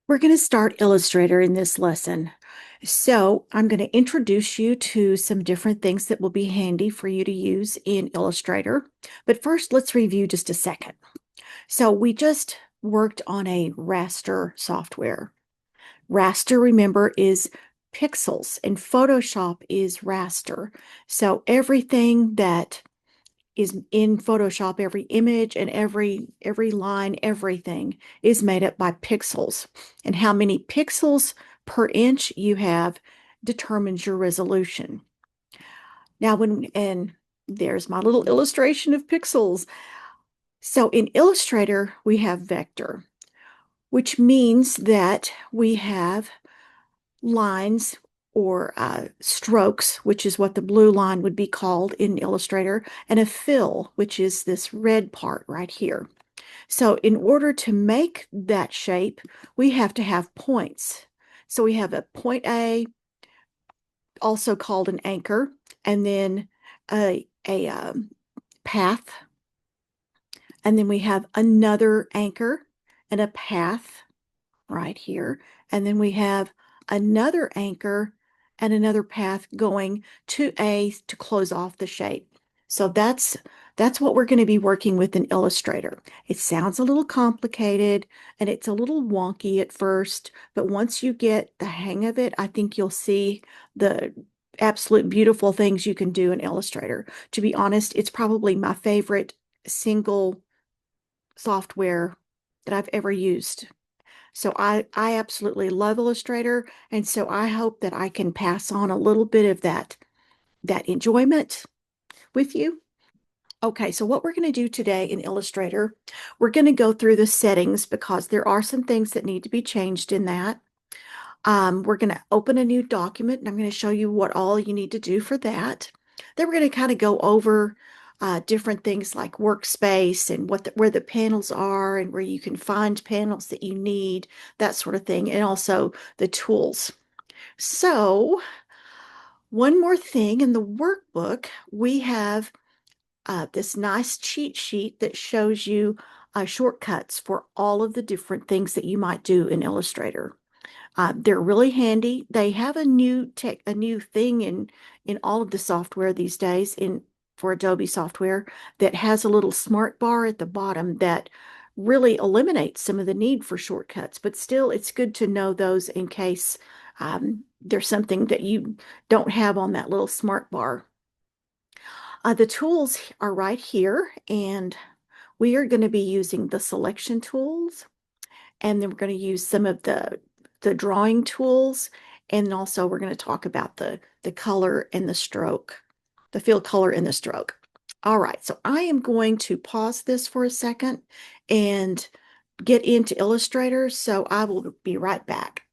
We're going to start Illustrator in this lesson. So I'm going to introduce you to some different things that will be handy for you to use in Illustrator. But first, let's review just a second. So we just worked on a raster software. Raster, remember, is pixels and Photoshop is raster. So everything that is in Photoshop, every image and every line, everything is made up by pixels. And how many pixels per inch you have determines your resolution. Now, and there's my little illustration of pixels. So in Illustrator, we have vector, which means that we have lines or strokes, which is what the blue line would be called in Illustrator, and a fill, which is this red part right here. So in order to make that shape, we have to have points. So we have a point A, also called an anchor, and then a path, and then we have another anchor and a path right here. And then we have another anchor and another path going to A to close off the shape. So that's what we're going to be working with in Illustrator. It sounds a little complicated and it's a little wonky at first, but once you get the hang of it, I think you'll see the absolute beautiful things you can do in Illustrator. To be honest, it's probably my favorite single software that I've ever used. So I absolutely love Illustrator, and so I hope that I can pass on a little bit of that enjoyment with you. Okay, so what we're going to do today in Illustrator, we're going to go through the settings because there are some things that need to be changed in that. We're going to open a new document, and I'm going to show you what all you need to do for that. Then we're going to kind of go over different things like workspace and where the panels are and where you can find panels that you need, that sort of thing, and also the tools. So one more thing in the workbook, we have this nice cheat sheet that shows you shortcuts for all of the different things that you might do in Illustrator. They're really handy. They have a new thing in all of the software these days in for Adobe software that has a little smart bar at the bottom that really eliminates some of the need for shortcuts. But still, it's good to know those in case there's something that you don't have on that little smart bar. The tools are right here, and we are going to be using the selection tools, and then we're going to use some of the drawing tools, and also we're going to talk about the color and the stroke, the fill color and the stroke. All right, so I am going to pause this for a second and get into Illustrator, so I will be right back.